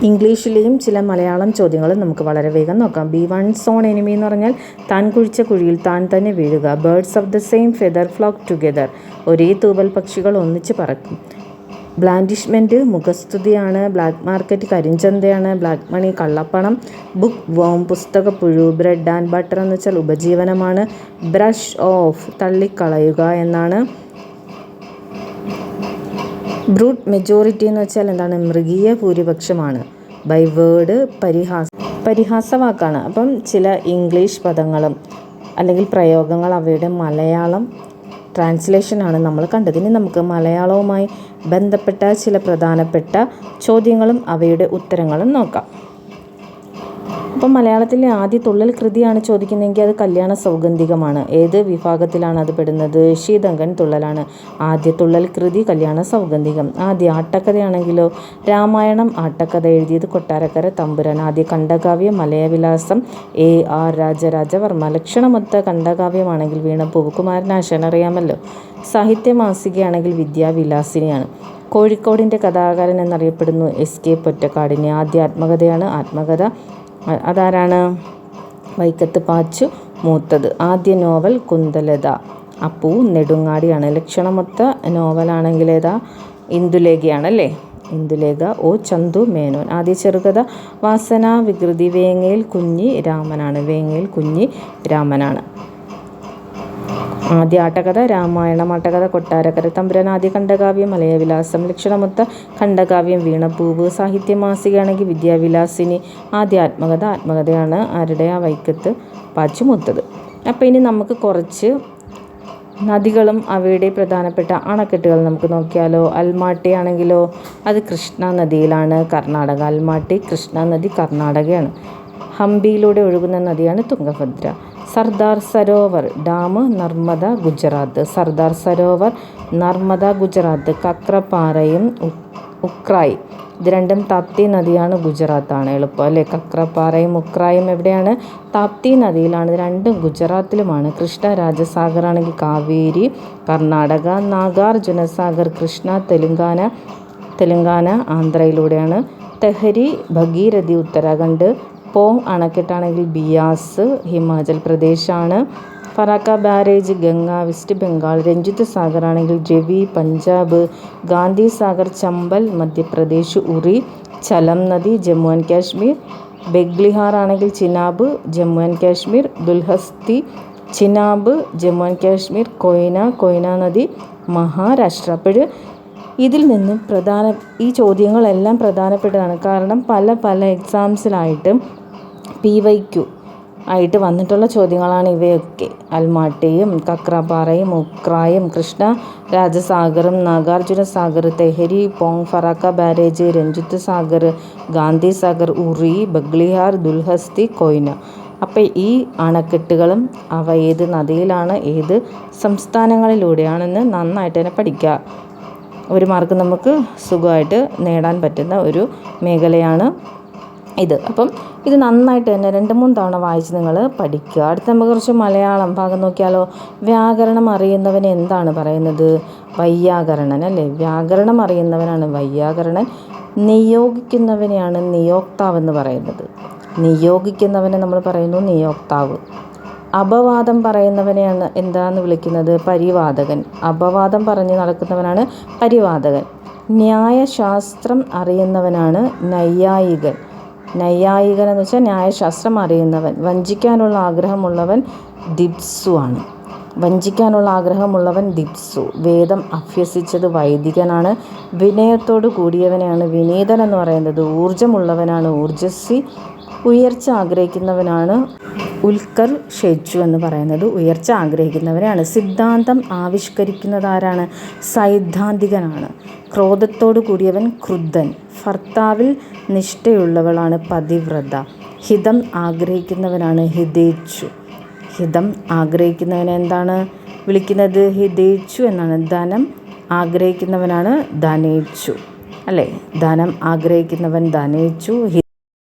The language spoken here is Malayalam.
ഇംഗ്ലീഷിലെയും ചില മലയാളം ചോദ്യങ്ങൾ നമുക്ക് വളരെ വേഗം നോക്കാം. ബി വൺസ് ഓൺ എനിമി എന്ന് പറഞ്ഞാൽ താൻ കുഴിച്ച കുഴിയിൽ താൻ തന്നെ വീഴുക. Birds of the same feather flock together. ഒരേ തൂവൽ പക്ഷികൾ ഒന്നിച്ച് പറക്കും. ബ്ലാൻഡിഷ്മെൻറ്റ് മുഖസ്തുതിയാണ്. ബ്ലാക്ക് മാർക്കറ്റ് കരിഞ്ചന്തയാണ്. ബ്ലാക്ക് മണി കള്ളപ്പണം. ബുക്ക് വോം പുസ്തകപ്പുഴു. ബ്രെഡ് ആൻഡ് ബട്ടർ എന്ന് വെച്ചാൽ ഉപജീവനമാണ്. ബ്രഷ് ഓഫ് തള്ളിക്കളയുക എന്നാണ്. ബ്രൂട്ട് മെജോറിറ്റി എന്ന് വെച്ചാൽ എന്താണ്? മൃഗീയ ഭൂരിപക്ഷമാണ്. ബൈ വേർഡ് പരിഹാസവാക്കാണ്. അപ്പം ചില ഇംഗ്ലീഷ് പദങ്ങളും അല്ലെങ്കിൽ പ്രയോഗങ്ങൾ അവയുടെ മലയാളം ട്രാൻസ്ലേഷനാണ് നമ്മൾ കണ്ടത്. ഇനി നമുക്ക് മലയാളവുമായി ബന്ധപ്പെട്ട ചില പ്രധാനപ്പെട്ട ചോദ്യങ്ങളും അവയുടെ ഉത്തരങ്ങളും നോക്കാം. അപ്പം മലയാളത്തിലെ ആദ്യ തുള്ളൽ കൃതിയാണ് ചോദിക്കുന്നതെങ്കിൽ അത് കല്യാണ സൗഗന്ധികമാണ്. ഏത് വിഭാഗത്തിലാണ് അത് പെടുന്നത്? ശീതങ്കൻ തുള്ളലാണ്. ആദ്യ തുള്ളൽ കൃതി കല്യാണ സൗഗന്ധികം. ആദ്യ ആട്ടക്കഥയാണെങ്കിലോ രാമായണം ആട്ടക്കഥ. എഴുതിയത് കൊട്ടാരക്കര തമ്പുരാൻ. ആദ്യ ഖണ്ഡകാവ്യം മലയവിലാസം AR രാജരാജവർമ്മ. ലക്ഷണമൊത്ത ഖണ്ഡകാവ്യമാണെങ്കിൽ വീണപ്പൂവ് കുമാരനാശാൻ, അറിയാമല്ലോ. സാഹിത്യമാസികയാണെങ്കിൽ വിദ്യാവിലാസിനിയാണ്. കോഴിക്കോടിൻ്റെ കഥാകാരൻ എന്നറിയപ്പെടുന്നു SK പൊറ്റക്കാടിനെ. ആദ്യ ആത്മകഥയാണ് ആത്മകഥ. അതാരാണ്? വൈക്കത്ത് പാച്ചു മൂത്തത്. ആദ്യ നോവൽ കുന്തലത. അപ്പു നെടുങ്ങാടിയാണ്. ലക്ഷണമൊത്ത നോവലാണെങ്കിൽ ഏതാ? ഇന്ദുലേഖയാണല്ലേ. ഇന്ദുലേഖ O ചന്തു മേനോൻ. ആദ്യ ചെറുകഥ വാസന വികൃതി. വേങ്ങയിൽ കുഞ്ഞി രാമനാണ്. വേങ്ങയിൽ കുഞ്ഞി രാമനാണ്. ആദ്യ ആട്ടകഥ രാമായണം ആട്ടകഥ കൊട്ടാരക്കര തമ്പുരാൻ. ആദ്യ ഖണ്ഡകാവ്യം മലയവിലാസം. ലക്ഷണമൊത്ത ഖണ്ഡകാവ്യം വീണപ്പൂവ്. സാഹിത്യമാസികയാണെങ്കിൽ വിദ്യാവിലാസിനി. ആദ്യ ആത്മകഥ ആത്മകഥയാണ് ആരുടെ? വൈക്കത്ത് പാച്ചുമൂത്തത്. അപ്പോൾ ഇനി നമുക്ക് കുറച്ച് നദികളും അവയുടെ പ്രധാനപ്പെട്ട അണക്കെട്ടുകൾ നമുക്ക് നോക്കിയാലോ. അൽമാട്ടി ആണെങ്കിലോ അത് കൃഷ്ണ നദിയിലാണ്, കർണാടക. അൽമാട്ടി കൃഷ്ണ നദി കർണാടകയാണ്. ഹംപിയിലൂടെ ഒഴുകുന്ന നദിയാണ് തുംഗഭദ്ര. സർദാർ സരോവർ ഡാം നർമ്മദ ഗുജറാത്ത്. സർദാർ സരോവർ നർമ്മദ ഗുജറാത്ത്. കക്രപ്പാറയും ഉക്രായി ഇത് രണ്ടും താപ്തി നദിയാണ്, ഗുജറാത്താണ്. എളുപ്പം അല്ലേ? കക്രപ്പാറയും ഉക്രായും എവിടെയാണ്? താപ്തി നദിയിലാണ്. ഇത് രണ്ടും ഗുജറാത്തിലുമാണ്. കൃഷ്ണ രാജസാഗർ ആണെങ്കിൽ കാവേരി കർണാടക. നാഗാർജുനസാഗർ കൃഷ്ണ തെലുങ്കാന ആന്ധ്രയിലൂടെയാണ്. തെഹരി ഭഗീരഥി ഉത്തരാഖണ്ഡ്. പോങ് അണക്കെട്ടാണെങ്കിൽ ബിയാസ് ഹിമാചൽ പ്രദേശാണ്. Farakka barrage Ganga West Bengal. രഞ്ജിത്ത് സാഗർ ആണെങ്കിൽ രവി പഞ്ചാബ്. ഗാന്ധി സാഗർ ചമ്പൽ മധ്യപ്രദേശ്. ഉറി ചലം നദി ജമ്മു ആൻഡ് കാശ്മീർ. ബെഗ്ലിഹാർ ആണെങ്കിൽ ചിനാബ് ജമ്മു ആൻഡ് കാശ്മീർ. ദുൽഹസ്തി ചിനാബ് ജമ്മു ആൻഡ് കാശ്മീർ. കൊയ്ന നദി മഹാരാഷ്ട്ര. അപ്പോൾ ഇതിൽ നിന്ന് ഈ ചോദ്യങ്ങളെല്ലാം പ്രധാനപ്പെട്ടതാണ്. കാരണം പല എക്സാംസിലായിട്ട് PYQ ആയിട്ട് വന്നിട്ടുള്ള ചോദ്യങ്ങളാണ് ഇവയൊക്കെ. അൽമാട്ടിയും കക്രപ്പാറയും ഉക്രായും കൃഷ്ണ രാജസാഗറും നാഗാർജുന സാഗർ തെഹരി പോങ് ഫറാക്ക ബാരേജ് രഞ്ജിത്ത് സാഗർ ഗാന്ധി സാഗർ ഉറി ബഗ്ലിഹാർ ദുൽഹസ്തി കൊയ്ന. അപ്പോൾ ഈ അണക്കെട്ടുകളും അവ ഏത് നദിയിലാണ്, ഏത് സംസ്ഥാനങ്ങളിലൂടെയാണെന്ന് നന്നായിട്ട് തന്നെ പഠിക്കുക. ഒരു മാർക്ക് നമുക്ക് സുഖമായിട്ട് നേടാൻ പറ്റുന്ന ഒരു മേഖലയാണ് ഇത്. അപ്പം ഇത് നന്നായിട്ട് തന്നെ 2-3 തവണ വായിച്ച് നിങ്ങൾ പഠിക്കുക. അടുത്ത നമുക്ക് കുറച്ച് മലയാളം ഭാഗം നോക്കിയാലോ. വ്യാകരണം അറിയുന്നവന് എന്താണ് പറയുന്നത്? വൈയാകരണൻ അല്ലേ. വ്യാകരണം അറിയുന്നവനാണ് വൈയാകരണൻ. നിയോഗിക്കുന്നവനെയാണ് നിയോക്താവെന്ന് പറയുന്നത്. നിയോഗിക്കുന്നവനെ നമ്മൾ പറയുന്നു നിയോക്താവ്. അപവാദം പറയുന്നവനെയാണ് എന്താന്ന് വിളിക്കുന്നത്? പരിവാദകൻ. അപവാദം പറഞ്ഞ് നടക്കുന്നവനാണ് പരിവാദകൻ. ന്യായശാസ്ത്രം അറിയുന്നവനാണ് നൈയായികൻ. നൈയായികൻ എന്ന് വെച്ചാൽ ന്യായശാസ്ത്രം അറിയുന്നവൻ. വഞ്ചിക്കാനുള്ള ആഗ്രഹമുള്ളവൻ ദിപ്സു ആണ്. വഞ്ചിക്കാനുള്ള ആഗ്രഹമുള്ളവൻ ദിപ്സു. വേദം അഭ്യസിച്ചത് വൈദികനാണ്. വിനയത്തോട് കൂടിയവനെയാണ് വിനീതൻ എന്ന് പറയുന്നത്. ഊർജ്ജമുള്ളവനാണ് ഊർജസ്വി. ഉയർച്ച ആഗ്രഹിക്കുന്നവനാണ് ഉൽക്കർ ഷെച്ചു എന്ന് പറയുന്നത്. ഉയർച്ച ആഗ്രഹിക്കുന്നവരാണ്. സിദ്ധാന്തം ആവിഷ്കരിക്കുന്നതാരാണ്? സൈദ്ധാന്തികനാണ്. ക്രോധത്തോടു കൂടിയവൻ ക്രുദ്ധൻ. ഭർത്താവിൽ നിഷ്ഠയുള്ളവളാണ് പതിവ്രത. ഹിതം ആഗ്രഹിക്കുന്നവനാണ് ഹിതേച്ഛു. ഹിതം ആഗ്രഹിക്കുന്നവനെ എന്താണ് വിളിക്കുന്നത്? ഹിതേച്ഛു എന്നാണ്. ധനം ആഗ്രഹിക്കുന്നവനാണ് ധനേച്ഛു അല്ലേ. ധനം ആഗ്രഹിക്കുന്നവൻ ധനേച്ഛു.